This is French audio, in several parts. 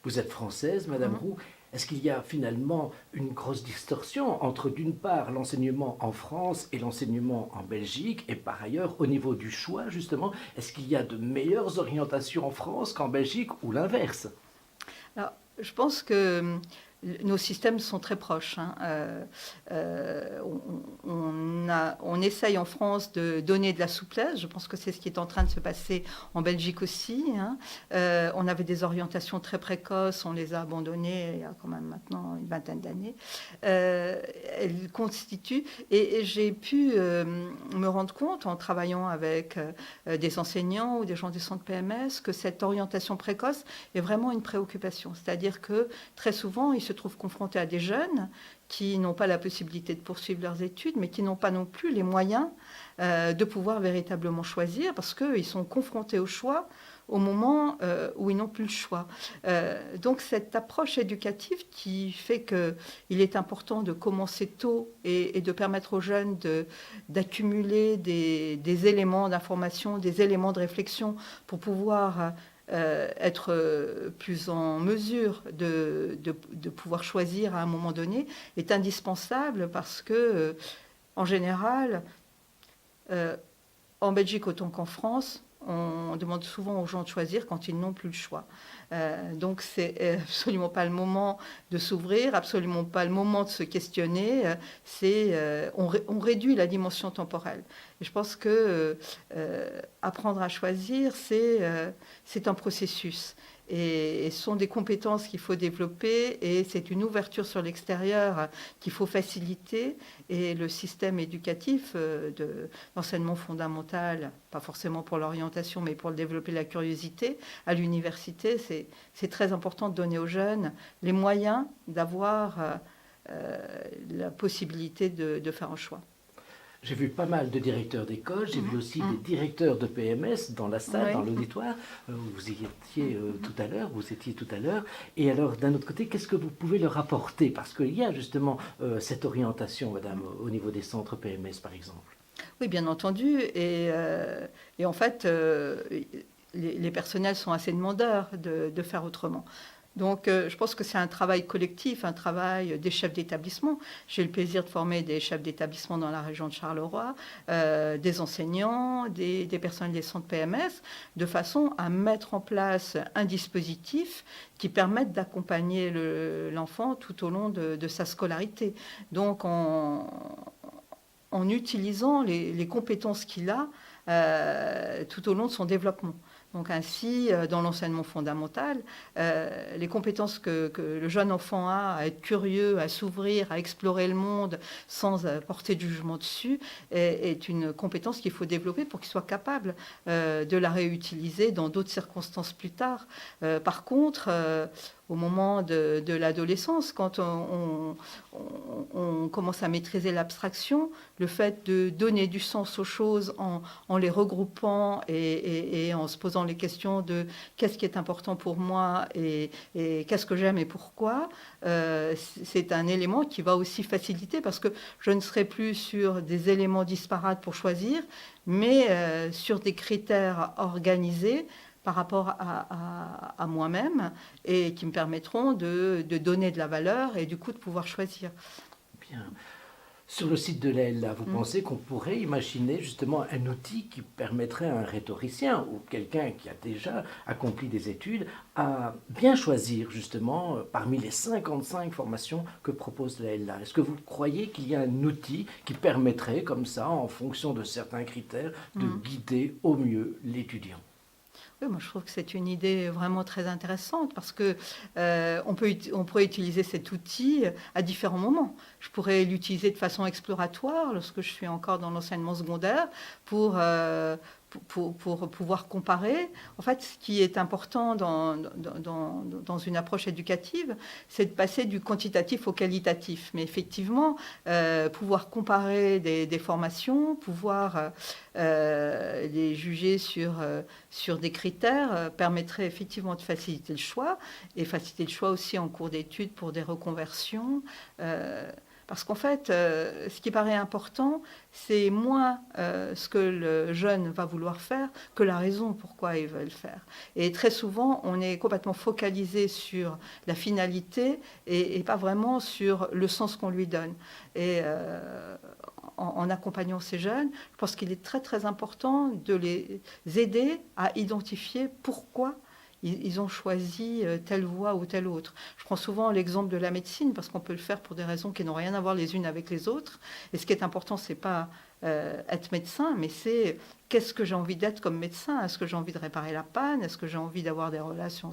Vous êtes française, Madame Roux. Est-ce qu'il y a finalement une grosse distorsion entre, d'une part, l'enseignement en France et l'enseignement en Belgique, et par ailleurs, au niveau du choix, justement, est-ce qu'il y a de meilleures orientations en France qu'en Belgique ou l'inverse? Alors, je pense que nos systèmes sont très proches. Hein. On essaye en France de donner de la souplesse. Je pense que c'est ce qui est en train de se passer en Belgique aussi. Hein. On avait des orientations très précoces, on les a abandonnées il y a quand même maintenant une vingtaine d'années. Elles constituent, et j'ai pu me rendre compte en travaillant avec des enseignants ou des gens du centre PMS que cette orientation précoce est vraiment une préoccupation. C'est-à-dire que très souvent, ils se trouvent confrontés à des jeunes qui n'ont pas la possibilité de poursuivre leurs études, mais qui n'ont pas non plus les moyens de pouvoir véritablement choisir, parce qu'ils sont confrontés au choix au moment où ils n'ont plus le choix. Donc cette approche éducative qui fait qu'il est important de commencer tôt et de permettre aux jeunes d'accumuler des éléments d'information, des éléments de réflexion pour pouvoir être plus en mesure de pouvoir choisir à un moment donné est indispensable parce que, en général, en Belgique autant qu'en France, on demande souvent aux gens de choisir quand ils n'ont plus le choix. Donc c'est absolument pas le moment de s'ouvrir, absolument pas le moment de se questionner. On réduit la dimension temporelle. Et je pense que apprendre à choisir, c'est un processus. Et ce sont des compétences qu'il faut développer et c'est une ouverture sur l'extérieur qu'il faut faciliter. Et le système éducatif de l'enseignement fondamental, pas forcément pour l'orientation, mais pour développer la curiosité, à l'université, c'est très important de donner aux jeunes les moyens d'avoir la possibilité de faire un choix. J'ai vu pas mal de directeurs d'école, j'ai vu aussi des directeurs de PMS dans la salle, dans Oui. l'auditoire. Vous y étiez tout à l'heure, vous étiez tout à l'heure. Et alors, d'un autre côté, qu'est-ce que vous pouvez leur apporter? Parce qu'il y a justement cette orientation, madame, au niveau des centres PMS, par exemple. Oui, bien entendu. Et en fait, les personnels sont assez demandeurs de faire autrement. Donc, je pense que c'est un travail collectif, un travail des chefs d'établissement. J'ai le plaisir de former des chefs d'établissement dans la région de Charleroi, des enseignants, des personnels des centres PMS, de façon à mettre en place un dispositif qui permette d'accompagner l'enfant tout au long de sa scolarité. Donc, en utilisant les compétences qu'il a tout au long de son développement. Donc ainsi, dans l'enseignement fondamental, les compétences que le jeune enfant a à être curieux, à s'ouvrir, à explorer le monde sans porter de jugement dessus, est une compétence qu'il faut développer pour qu'il soit capable de la réutiliser dans d'autres circonstances plus tard. Par contre, au moment de l'adolescence, quand on commence à maîtriser l'abstraction, le fait de donner du sens aux choses en les regroupant et en se posant les questions de qu'est-ce qui est important pour moi et qu'est-ce que j'aime et pourquoi, c'est un élément qui va aussi faciliter parce que je ne serai plus sur des éléments disparates pour choisir, mais sur des critères organisés par rapport à moi-même et qui me permettront de donner de la valeur et du coup de pouvoir choisir. Bien. Sur le site de l'ELA, vous pensez qu'on pourrait imaginer justement un outil qui permettrait à un rhétoricien ou quelqu'un qui a déjà accompli des études à bien choisir justement parmi les 55 formations que propose l'ELA? Est-ce que vous croyez qu'il y a un outil qui permettrait comme ça, en fonction de certains critères, de guider au mieux l'étudiant? Oui, moi je trouve que c'est une idée vraiment très intéressante parce que on pourrait utiliser cet outil à différents moments. Je pourrais l'utiliser de façon exploratoire lorsque je suis encore dans l'enseignement secondaire pour pouvoir comparer. En fait, ce qui est important dans une approche éducative, c'est de passer du quantitatif au qualitatif. Mais effectivement, pouvoir comparer des formations, pouvoir les juger sur des critères permettrait effectivement de faciliter le choix et faciliter le choix aussi en cours d'études pour des reconversions. Parce qu'en fait, ce qui paraît important, c'est moins ce que le jeune va vouloir faire que la raison pourquoi il veut le faire. Et très souvent, on est complètement focalisé sur la finalité et pas vraiment sur le sens qu'on lui donne. Et en accompagnant ces jeunes, je pense qu'il est très très important de les aider à identifier pourquoi ils ont choisi telle voie ou telle autre. Je prends souvent l'exemple de la médecine parce qu'on peut le faire pour des raisons qui n'ont rien à voir les unes avec les autres. Et ce qui est important, c'est pas être médecin, mais c'est qu'est-ce que j'ai envie d'être comme médecin. Est-ce que j'ai envie de réparer la panne? Est-ce que j'ai envie d'avoir des relations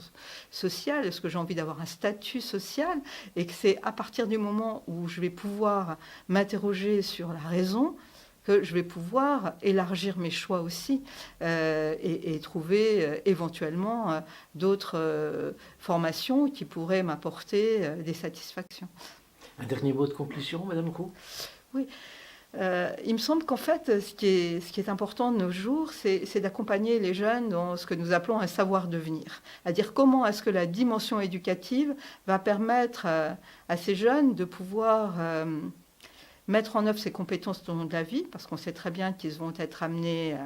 sociales? Est-ce que j'ai envie d'avoir un statut social? Et que c'est à partir du moment où je vais pouvoir m'interroger sur la raison que je vais pouvoir élargir mes choix aussi et trouver éventuellement d'autres formations qui pourraient m'apporter des satisfactions. Un dernier mot de conclusion, Madame Roux? Oui. Il me semble qu'en fait, ce qui est important de nos jours, c'est d'accompagner les jeunes dans ce que nous appelons un savoir-devenir. C'est-à-dire comment est-ce que la dimension éducative va permettre à ces jeunes de pouvoir mettre en œuvre ces compétences tout au long de la vie, parce qu'on sait très bien qu'ils vont être amenés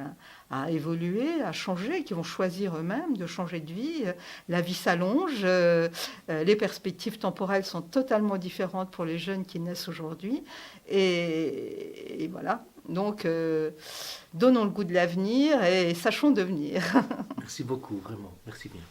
à évoluer, à changer, qu'ils vont choisir eux-mêmes de changer de vie. La vie s'allonge, les perspectives temporelles sont totalement différentes pour les jeunes qui naissent aujourd'hui. Et voilà, donc donnons le goût de l'avenir et sachons devenir. Merci beaucoup, vraiment. Merci bien.